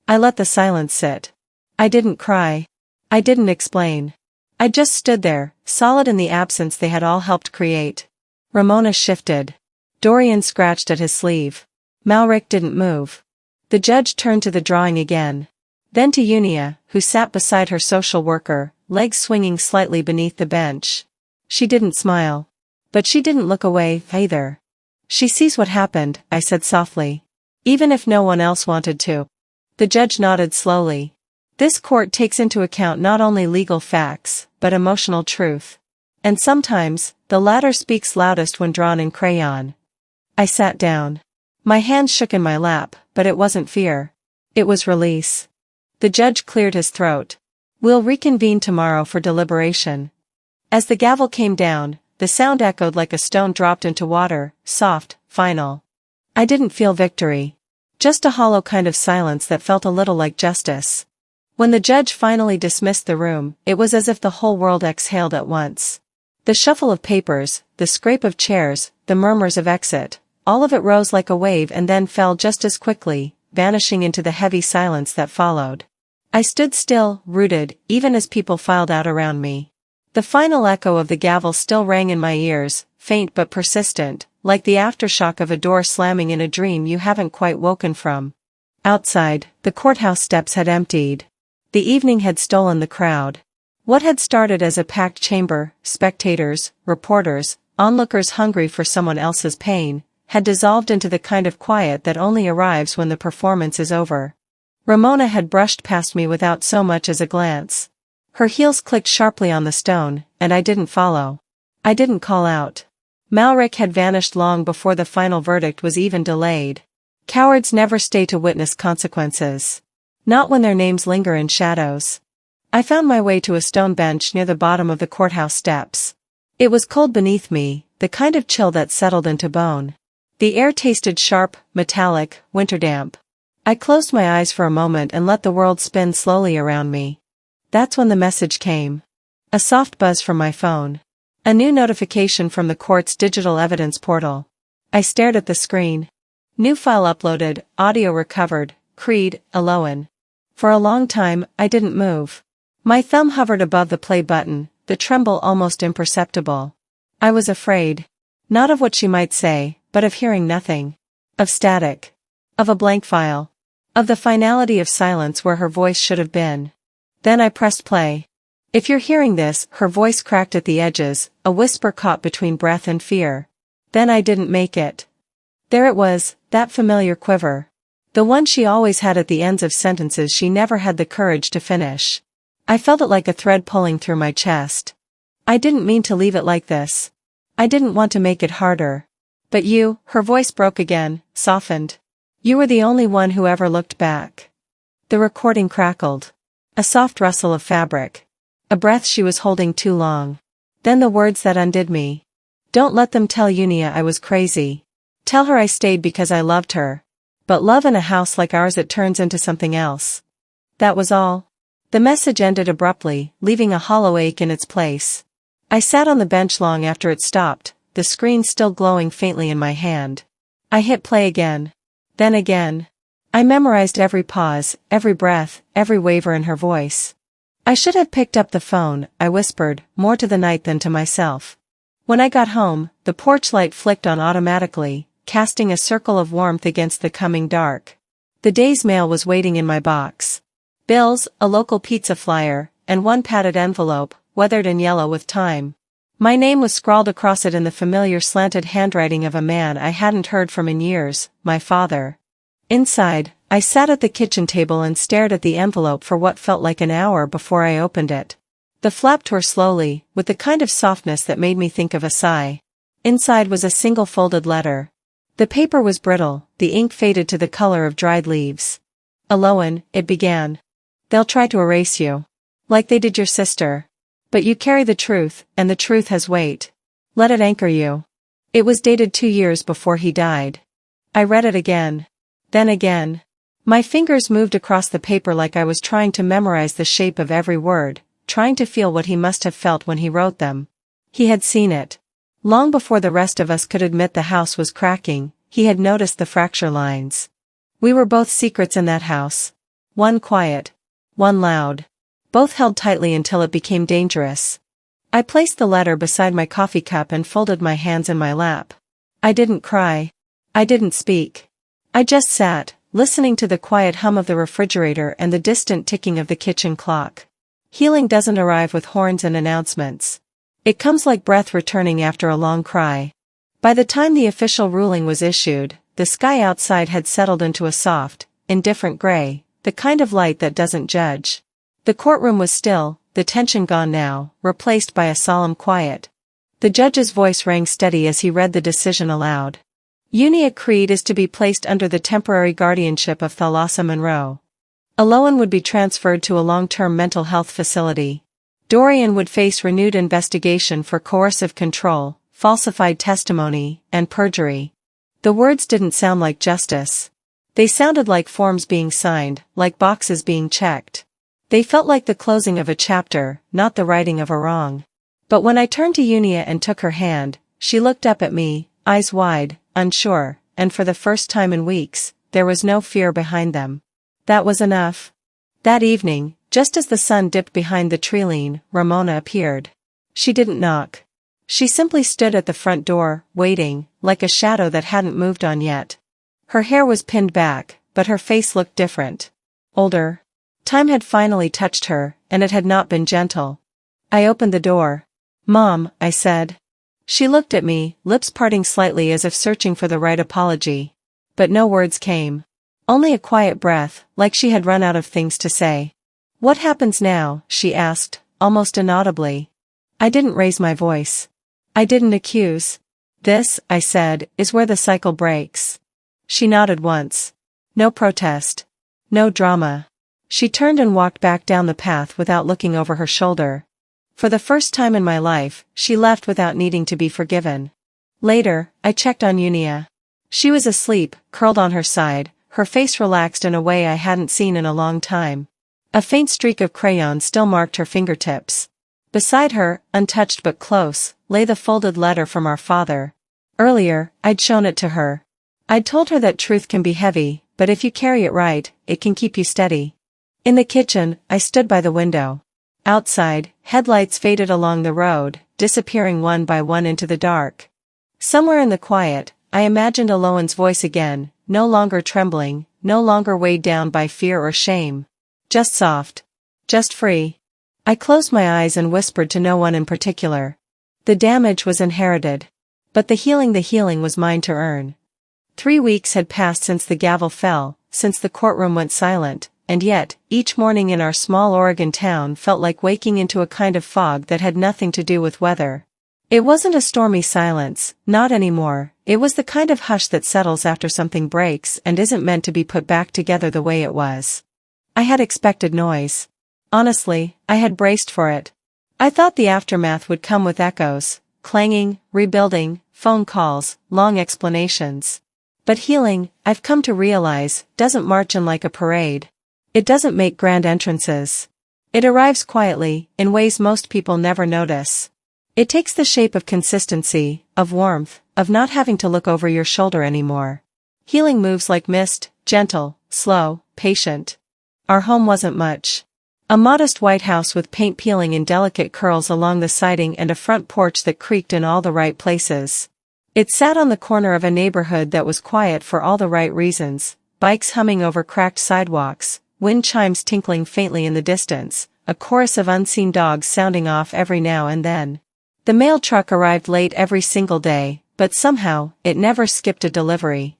I let the silence sit. I didn't cry. I didn't explain. I just stood there, solid in the absence they had all helped create. Ramona shifted. Dorian scratched at his sleeve. Malric didn't move. The judge turned to the drawing again. Then to Unia, who sat beside her social worker, legs swinging slightly beneath the bench. She didn't smile. But she didn't look away, either. "She sees what happened," I said softly. "Even if no one else wanted to." The judge nodded slowly. "This court takes into account not only legal facts, but emotional truth. And sometimes, the latter speaks loudest when drawn in crayon." I sat down. My hands shook in my lap, but it wasn't fear. It was release. The judge cleared his throat. "We'll reconvene tomorrow for deliberation." As the gavel came down, the sound echoed like a stone dropped into water, soft, final. I didn't feel victory. Just a hollow kind of silence that felt a little like justice. When the judge finally dismissed the room, it was as if the whole world exhaled at once. The shuffle of papers, the scrape of chairs, the murmurs of exit, all of it rose like a wave and then fell just as quickly, vanishing into the heavy silence that followed. I stood still, rooted, even as people filed out around me. The final echo of the gavel still rang in my ears, faint but persistent, like the aftershock of a door slamming in a dream you haven't quite woken from. Outside, the courthouse steps had emptied. The evening had stolen the crowd. What had started as a packed chamber, spectators, reporters, onlookers hungry for someone else's pain, had dissolved into the kind of quiet that only arrives when the performance is over. Ramona had brushed past me without so much as a glance. Her heels clicked sharply on the stone, and I didn't follow. I didn't call out. Malric had vanished long before the final verdict was even delayed. Cowards never stay to witness consequences. Not when their names linger in shadows. I found my way to a stone bench near the bottom of the courthouse steps. It was cold beneath me, the kind of chill that settled into bone. The air tasted sharp, metallic, winter damp. I closed my eyes for a moment and let the world spin slowly around me. That's when the message came. A soft buzz from my phone. A new notification from the court's digital evidence portal. I stared at the screen. New file uploaded, audio recovered, Creed, Aloan. For a long time, I didn't move. My thumb hovered above the play button, the tremble almost imperceptible. I was afraid. Not of what she might say, but of hearing nothing. Of static. Of a blank file. Of the finality of silence where her voice should have been. Then I pressed play. If you're hearing this, her voice cracked at the edges, a whisper caught between breath and fear. Then I didn't make it. There it was, that familiar quiver. The one she always had at the ends of sentences she never had the courage to finish. I felt it like a thread pulling through my chest. I didn't mean to leave it like this. I didn't want to make it harder. But you, her voice broke again, softened. You were the only one who ever looked back. The recording crackled. A soft rustle of fabric. A breath she was holding too long. Then the words that undid me. Don't let them tell Unia I was crazy. Tell her I stayed because I loved her. But love in a house like ours, it turns into something else. That was all. The message ended abruptly, leaving a hollow ache in its place. I sat on the bench long after it stopped, the screen still glowing faintly in my hand. I hit play again. Then again. I memorized every pause, every breath, every waver in her voice. I should have picked up the phone, I whispered, more to the night than to myself. When I got home, the porch light flicked on automatically, casting a circle of warmth against the coming dark. The day's mail was waiting in my box. Bills, a local pizza flyer, and one padded envelope, weathered and yellow with time. My name was scrawled across it in the familiar slanted handwriting of a man I hadn't heard from in years, my father. Inside, I sat at the kitchen table and stared at the envelope for what felt like an hour before I opened it. The flap tore slowly, with the kind of softness that made me think of a sigh. Inside was a single folded letter. The paper was brittle, the ink faded to the color of dried leaves. Aloan, it began. They'll try to erase you. Like they did your sister. But you carry the truth, and the truth has weight. Let it anchor you. It was dated 2 years before he died. I read it again. Then again. My fingers moved across the paper like I was trying to memorize the shape of every word, trying to feel what he must have felt when he wrote them. He had seen it. Long before the rest of us could admit the house was cracking, he had noticed the fracture lines. We were both secrets in that house. One quiet. One loud. Both held tightly until it became dangerous. I placed the letter beside my coffee cup and folded my hands in my lap. I didn't cry. I didn't speak. I just sat, listening to the quiet hum of the refrigerator and the distant ticking of the kitchen clock. Healing doesn't arrive with horns and announcements. It comes like breath returning after a long cry. By the time the official ruling was issued, the sky outside had settled into a soft, indifferent gray, the kind of light that doesn't judge. The courtroom was still, the tension gone now, replaced by a solemn quiet. The judge's voice rang steady as he read the decision aloud. Unia Creed is to be placed under the temporary guardianship of Thalassa Monroe. Aloan would be transferred to a long-term mental health facility. Dorian would face renewed investigation for coercive control, falsified testimony, and perjury. The words didn't sound like justice. They sounded like forms being signed, like boxes being checked. They felt like the closing of a chapter, not the righting of a wrong. But when I turned to Unia and took her hand, she looked up at me, eyes wide, unsure, and for the first time in weeks, there was no fear behind them. That was enough. That evening, just as the sun dipped behind the treeline, Ramona appeared. She didn't knock. She simply stood at the front door, waiting, like a shadow that hadn't moved on yet. Her hair was pinned back, but her face looked different. Older. Time had finally touched her, and it had not been gentle. I opened the door. "Mom," I said. She looked at me, lips parting slightly as if searching for the right apology. But no words came. Only a quiet breath, like she had run out of things to say. "What happens now?" she asked, almost inaudibly. I didn't raise my voice. I didn't accuse. This, I said, is where the cycle breaks. She nodded once. No protest. No drama. She turned and walked back down the path without looking over her shoulder. For the first time in my life, she left without needing to be forgiven. Later, I checked on Unia. She was asleep, curled on her side, her face relaxed in a way I hadn't seen in a long time. A faint streak of crayon still marked her fingertips. Beside her, untouched but close, lay the folded letter from our father. Earlier, I'd shown it to her. I'd told her that truth can be heavy, but if you carry it right, it can keep you steady. In the kitchen, I stood by the window. Outside, headlights faded along the road, disappearing one by one into the dark. Somewhere in the quiet, I imagined Alohan's voice again, no longer trembling, no longer weighed down by fear or shame. Just soft. Just free. I closed my eyes and whispered to no one in particular. The damage was inherited. But the healing was mine to earn. 3 weeks had passed since the gavel fell, since the courtroom went silent, and yet, each morning in our small Oregon town felt like waking into a kind of fog that had nothing to do with weather. It wasn't a stormy silence, not anymore, it was the kind of hush that settles after something breaks and isn't meant to be put back together the way it was. I had expected noise. Honestly, I had braced for it. I thought the aftermath would come with echoes, clanging, rebuilding, phone calls, long explanations. But healing, I've come to realize, doesn't march in like a parade. It doesn't make grand entrances. It arrives quietly, in ways most people never notice. It takes the shape of consistency, of warmth, of not having to look over your shoulder anymore. Healing moves like mist, gentle, slow, patient. Our home wasn't much. A modest white house with paint peeling in delicate curls along the siding and a front porch that creaked in all the right places. It sat on the corner of a neighborhood that was quiet for all the right reasons, bikes humming over cracked sidewalks, wind chimes tinkling faintly in the distance, a chorus of unseen dogs sounding off every now and then. The mail truck arrived late every single day, but somehow, it never skipped a delivery.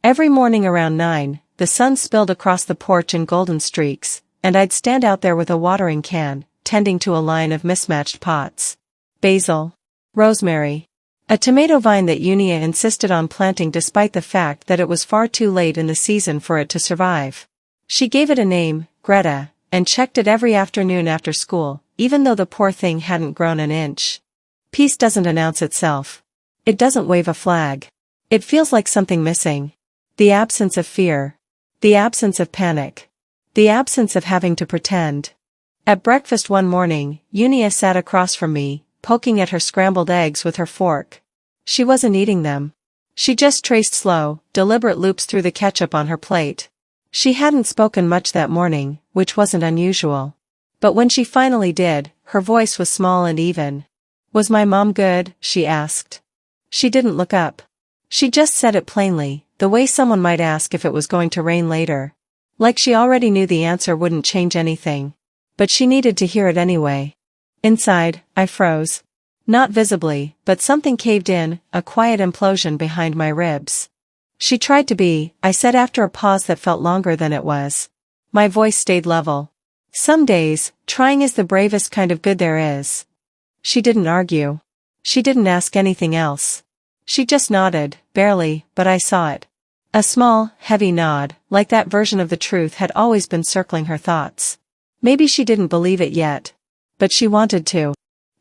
Every morning around 9, the sun spilled across the porch in golden streaks, and I'd stand out there with a watering can, tending to a line of mismatched pots. Basil. Rosemary. A tomato vine that Unia insisted on planting despite the fact that it was far too late in the season for it to survive. She gave it a name, Greta, and checked it every afternoon after school, even though the poor thing hadn't grown an inch. Peace doesn't announce itself. It doesn't wave a flag. It feels like something missing. The absence of fear. The absence of panic. The absence of having to pretend. At breakfast one morning, Unia sat across from me, poking at her scrambled eggs with her fork. She wasn't eating them. She just traced slow, deliberate loops through the ketchup on her plate. She hadn't spoken much that morning, which wasn't unusual. But when she finally did, her voice was small and even. "Was my mom good?" she asked. She didn't look up. She just said it plainly, the way someone might ask if it was going to rain later. Like she already knew the answer wouldn't change anything. But she needed to hear it anyway. Inside, I froze. Not visibly, but something caved in, a quiet implosion behind my ribs. "She tried to be," I said after a pause that felt longer than it was. My voice stayed level. "Some days, trying is the bravest kind of good there is." She didn't argue. She didn't ask anything else. She just nodded, barely, but I saw it. A small, heavy nod, like that version of the truth had always been circling her thoughts. Maybe she didn't believe it yet. But she wanted to.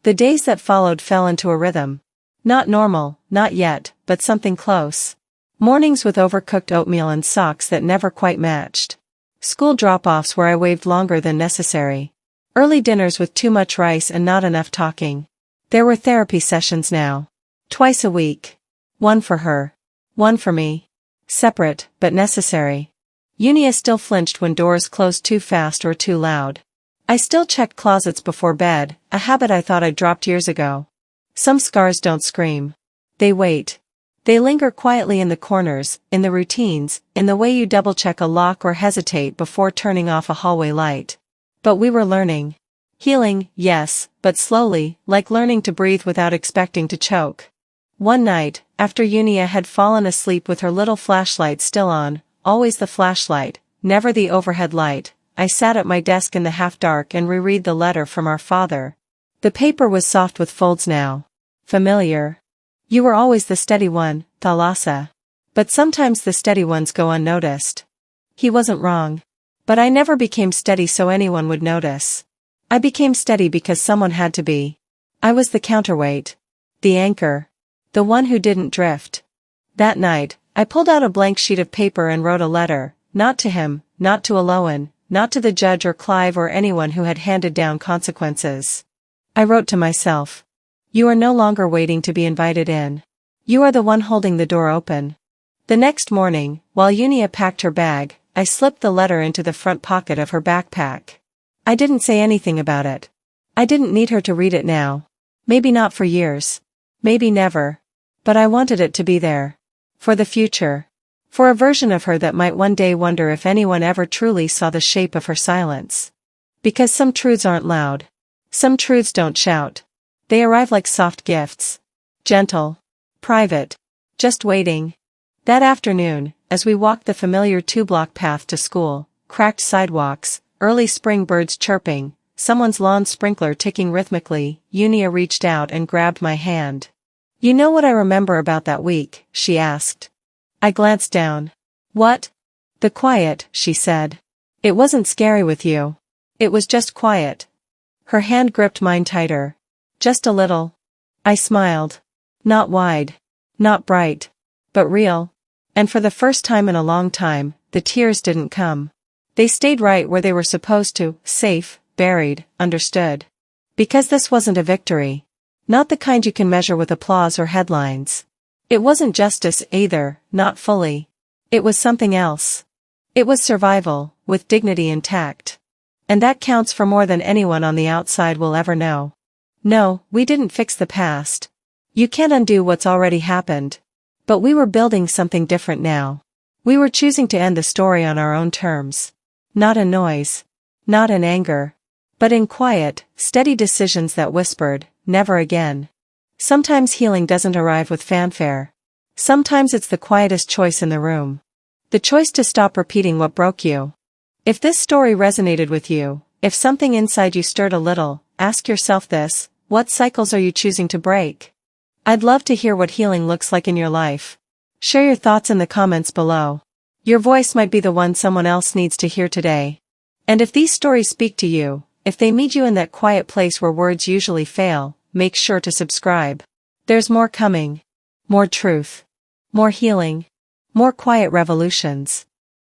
The days that followed fell into a rhythm. Not normal, not yet, but something close. Mornings with overcooked oatmeal and socks that never quite matched. School drop-offs where I waved longer than necessary. Early dinners with too much rice and not enough talking. There were therapy sessions now. Twice a week. One for her. One for me. Separate, but necessary. Unia still flinched when doors closed too fast or too loud. I still checked closets before bed, a habit I thought I'd dropped years ago. Some scars don't scream. They wait. They linger quietly in the corners, in the routines, in the way you double-check a lock or hesitate before turning off a hallway light. But we were learning. Healing, yes, but slowly, like learning to breathe without expecting to choke. One night, after Unia had fallen asleep with her little flashlight still on, always the flashlight, never the overhead light, I sat at my desk in the half-dark and reread the letter from our father. The paper was soft with folds now. Familiar. You were always the steady one, Thalassa. But sometimes the steady ones go unnoticed. He wasn't wrong. But I never became steady so anyone would notice. I became steady because someone had to be. I was the counterweight. The anchor. The one who didn't drift. That night, I pulled out a blank sheet of paper and wrote a letter, not to him, not to Aloan, not to the judge or Clive or anyone who had handed down consequences. I wrote to myself. You are no longer waiting to be invited in. You are the one holding the door open. The next morning, while Unia packed her bag, I slipped the letter into the front pocket of her backpack. I didn't say anything about it. I didn't need her to read it now. Maybe not for years. Maybe never. But I wanted it to be there. For the future. For a version of her that might one day wonder if anyone ever truly saw the shape of her silence. Because some truths aren't loud. Some truths don't shout. They arrive like soft gifts. Gentle. Private. Just waiting. That afternoon, as we walked the familiar 2-block path to school, cracked sidewalks, early spring birds chirping, someone's lawn sprinkler ticking rhythmically, Unia reached out and grabbed my hand. You know what I remember about that week? She asked. I glanced down. What? The quiet, she said. It wasn't scary with you. It was just quiet. Her hand gripped mine tighter. Just a little. I smiled. Not wide. Not bright. But real. And for the first time in a long time, the tears didn't come. They stayed right where they were supposed to, safe, buried, understood. Because this wasn't a victory. Not the kind you can measure with applause or headlines. It wasn't justice either, not fully. It was something else. It was survival, with dignity intact. And that counts for more than anyone on the outside will ever know. No, we didn't fix the past. You can't undo what's already happened. But we were building something different now. We were choosing to end the story on our own terms. Not in noise. Not in anger. But in quiet, steady decisions that whispered, never again. Sometimes healing doesn't arrive with fanfare. Sometimes it's the quietest choice in the room. The choice to stop repeating what broke you. If this story resonated with you, if something inside you stirred a little, ask yourself this: what cycles are you choosing to break? I'd love to hear what healing looks like in your life. Share your thoughts in the comments below. Your voice might be the one someone else needs to hear today. And if these stories speak to you, if they meet you in that quiet place where words usually fail, make sure to subscribe. There's more coming. More truth. More healing. More quiet revolutions.